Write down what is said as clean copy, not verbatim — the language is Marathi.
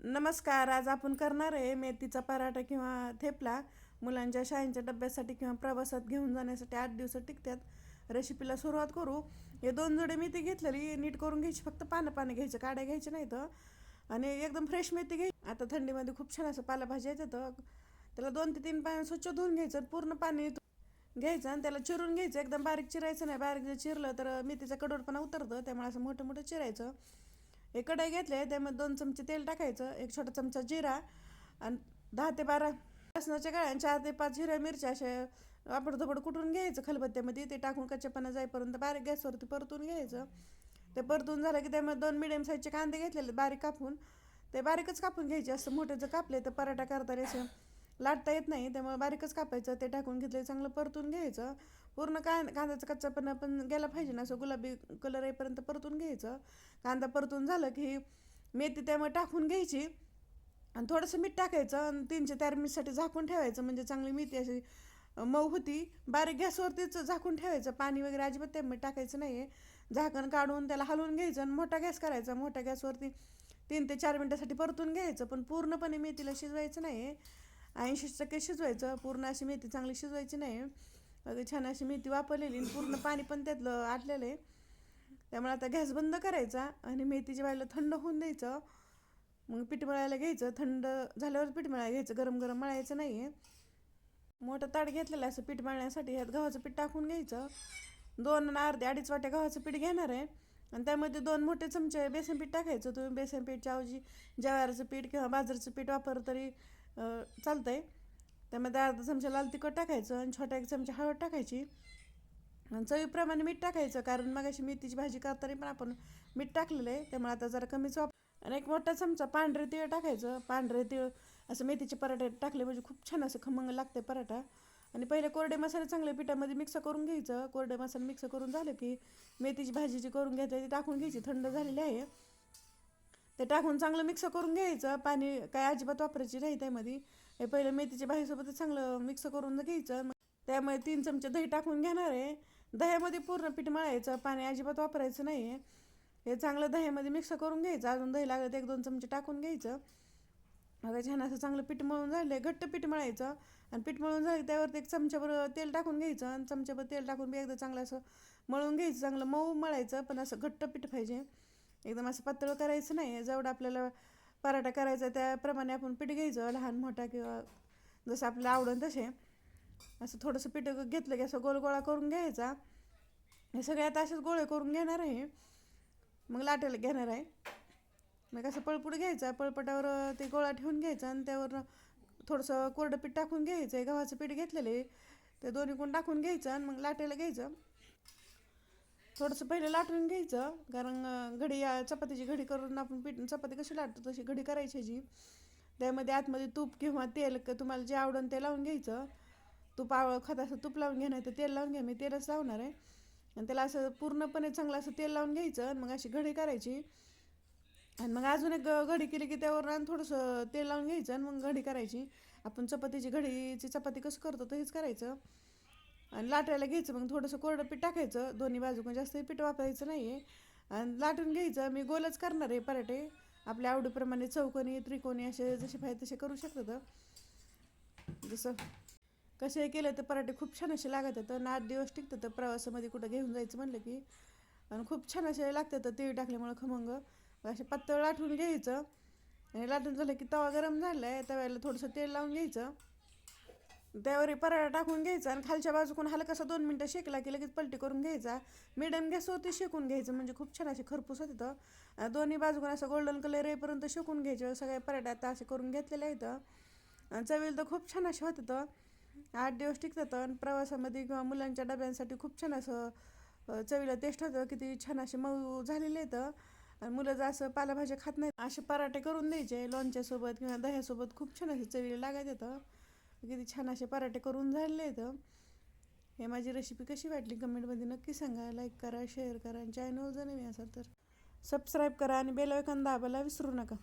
नमस्कार. आज आपण करणार आहे मेथीचा पराठा किंवा थेपला. मुलांच्या शाळेच्या डब्यासाठी किंवा प्रवासात घेऊन जाण्यासाठी 8 दिवस टिकतात. रेसिपीला सुरुवात करू. हे 2 जोडे मेथी घेतलेली नीट करून घ्यायची, फक्त पानं घ्यायचं, काड्या घ्यायचे नाही तर. आणि एकदम फ्रेश मेथी घ्यायची. आता थंडीमध्ये खूप छान असं पालेभाज्या येतात. त्याला 2 ते 3 पाणी स्वच्छ धुवून घ्यायचं, पूर्ण पाणी घ्यायचं आणि त्याला चिरून घ्यायचं. एकदम बारीक चिरायचं नाही, बारीक जर चिरलं तर मेथीचा कडवटपणा उतरतं, त्यामुळे असं मोठं मोठं चिरायचं. एक कढई घेतले, त्यामध्ये 2 चमचे तेल टाकायचं, एक छोटा चमचा जिरा आणि 10 ते 12 लसणाच्या गळ्या, 4 ते 5 हिरव्या मिरच्या अशा आपडधोपड कुटून घ्यायचं खलबत्त्यामध्ये. ते टाकून कच्चेपणा जाईपर्यंत बारीक गॅसवरती परतून घ्यायचं. ते परतून झालं की त्यामध्ये 2 मिडियम साईजचे कांदे घेतलेले बारीक कापून, ते बारीकच कापून घ्यायचे. असं मोठे जर कापले तर पराठा करताना असं लाटता येत नाही, त्यामुळे बारीकच कापायचं. ते टाकून घेतले, चांगलं परतून घ्यायचं. पूर्ण कांद्याचा कच्चापणा पण गेला पाहिजे ना, असं गुलाबी कलर येईपर्यंत परतून घ्यायचं. कांदा परतून झालं की मेथी त्यामध्ये टाकून घ्यायची आणि थोडंसं मीठ टाकायचं आणि 3 ते 4 मिनिटसाठी झाकून ठेवायचं, म्हणजे चांगली मेथी अशी मऊ होती. बारीक गॅसवरतीच झाकून ठेवायचं, पाणी वगैरे अजिबात त्यामध्ये टाकायचं नाही आहे. झाकण काढून त्याला हलवून घ्यायचं आणि मोठा गॅस करायचा. मोठ्या गॅसवरती 3 ते 4 मिनिटासाठी परतून घ्यायचं, पण पूर्णपणे मेथीला शिजवायचं नाही आहे. 80% शिजवायचं, पूर्ण अशी मेथी चांगली शिजवायची नाही. छान अशी मेथी वापरलेली, पूर्ण पाणी पण त्यातलं आटलेलं आहे. त्यामुळे आता गॅस बंद करायचा आणि मेथीच्या वाईला थंड होऊन द्यायचं. मग पीठ मळायला घ्यायचं, थंड झाल्यावर पीठ मळायला घ्यायचं, गरम गरम मळायचं नाही आहे. मोठं ताट घेतलेलं असं पीठ मळण्यासाठी. ह्यात गव्हाचं पीठ टाकून घ्यायचं. 2 आणि अर्धी 2.5 वाट्या गव्हाचं पीठ घेणार आहे आणि त्यामध्ये 2 मोठे चमचे बेसन पीठ टाकायचं. तुम्ही बेसन पीठच्या ऐवजी ज्वारीचं पीठ किंवा बाजरीचं पीठ वापरलं तरी चालतं आहे. त्यामध्ये अर्धा चमचा लाल तिखट टाकायचं आणि छोटा 1 चमचा हळद टाकायची आणि चवीप्रमाणे मीठ टाकायचं, कारण मग अशी मेथीची भाजी करताना पण आपण मीठ टाकलेलं आहे, त्यामुळे आता जरा कमीच आणि 1 मोठा चमचा पांढरे तीळ टाकायचं. पांढरे तीळ असं मेथीचे पराठे टाकले म्हणजे खूप छान असं खमंग लागते पराठा. आणि पहिले कोरडे मसाले चांगले पिठामध्ये मिक्स करून घ्यायचं. कोरडे मसाले मिक्स करून झालं की मेथीची भाजी जी करून घ्यायची ती टाकून घ्यायची. थंड झालेली आहे, ते टाकून चांगलं मिक्स करून घ्यायचं. पाणी काय अजिबात वापरायची नाही त्यामध्ये. हे पहिलं मेथीच्या भाजीसोबतच चांगलं मिक्स करून घ्यायचं. त्यामुळे 3 चमचे दही टाकून घेणार आहे. दह्यामध्ये पूर्ण पीठ मळायचं, पाणी अजिबात वापरायचं नाही आहे. हे चांगलं दह्यामध्ये मिक्स करून घ्यायचं. अजून दही लागलं तर 1-2 चमचे टाकून घ्यायचं. आता छान असं चांगलं पीठ मळून झालं, घट्ट पीठ मळायचं. आणि पीठ मळून झालं त्यावरती 1 चमच्याभर तेल टाकून घ्यायचं आणि चमच्याभर तेल टाकून बी एकदा चांगलं असं मळून घ्यायचं. चांगलं मऊ मळायचं, पण असं घट्ट पीठ पाहिजे, एकदम असं पातळ करायचं नाही. जेवढं आपल्याला पराठा करायचा त्याप्रमाणे आपण पीठ घ्यायचं, लहान मोठा किंवा जसं आपल्याला आवडेल तसे. असं थोडंसं पीठ घेतलं की असं गोल गोळा करून घ्यायचा. हे सगळे आता असेच गोळे करून घेणार आहे. मग लाटायला घेणार आहे. मग असं पळपूट घ्यायचा, पळपटावर ते गोळा ठेवून घ्यायचा आणि त्यावर थोडंसं कोरडं पीठ टाकून घ्यायचं आहे. गव्हाचं पीठ घेतलेले ते दोन्ही कोण टाकून घ्यायचं आणि मग लाटायला घ्यायचं. थोडंसं पहिलं लाटून घ्यायचं, कारण चपातीची घडी करून आपण पीठ चपाती कशी लाटतो तशी घडी करायची ह्याची. त्यामध्ये आतमध्ये तूप किंवा तेल तुम्हाला जे आवडेल ते लावून घ्यायचं. तूप खात असं तूप लावून घ्या, नाही तर तेल लावून घ्या. मी तेलच लावणार आहे. आणि त्याला असं पूर्णपणे चांगलं असं तेल लावून घ्यायचं आणि मग अशी घडी करायची. आणि मग अजून एक घडी केली की त्यावर आणि थोडंसं तेल लावून घ्यायचं आणि मग घडी करायची. आपण घडीची चपाती कसं करतो तसंच करायचं आणि लाटायला घ्यायचं. मग थोडंसं कोरडं पीठ टाकायचं दोन्ही बाजूकडून, जास्त पीठ वापरायचं नाही आहे. आणि लाटून घ्यायचं. मी गोलच करणार आहे पराठे, आपल्या आवडीप्रमाणे चौकोनी त्रिकोणी असे जसे पाहिजे तसे करू शकतात. जसं कसे केलं तर पराठे खूप छान असे लागत आहेत आणि 8 दिवस टिकतात प्रवासामध्ये कुठं घेऊन जायचं म्हणलं की. आणि खूप छान असे लागतात तीळ टाकल्यामुळं खमंग. असे पातळ लाटून घ्यायचं आणि लाटून झालं की तवा गरम झाला आहे, तव्याला थोडंसं तेल लावून घ्यायचं. त्यावर पराठा टाकून घ्यायचा आणि खालच्या बाजूकडून हलकासा 2 मिनटं शेकला की लगेच पलटी करून घ्यायचा. मिडियम गॅसवरती शेकून घ्यायचं, म्हणजे खूप छान असे खरपूस होतं. दोन्ही बाजूकडून असं गोल्डन कलर येईपर्यंत शेकून घ्यायचे. सगळ्या पराठ्या आता असे करून घेतलेले आहेत आणि चवीला तर खूप छान असे होतं. 8 दिवस टिकतात आणि प्रवासामध्ये किंवा मुलांच्या डब्यांसाठी खूप छान असं चवीला टेस्ट होतं. किती छान असे मऊ झालेले आहेत. आणि मुलं जर असं पालेभाज्या खात नाहीत, असे पराठे करून द्यायचे लोणच्यासोबत किंवा दह्यासोबत. खूप छान असे चवीला लागत येतं. किती छान असे पराठे करून झालेले आहेत. हे माझी रेसिपी कशी वाटली कमेंटमध्ये नक्की सांगा. लाईक करा, शेअर करा आणि चॅनल जर नवीन असाल तर सबस्क्राईब करा आणि बेल आयकॉन दाबायला विसरू नका.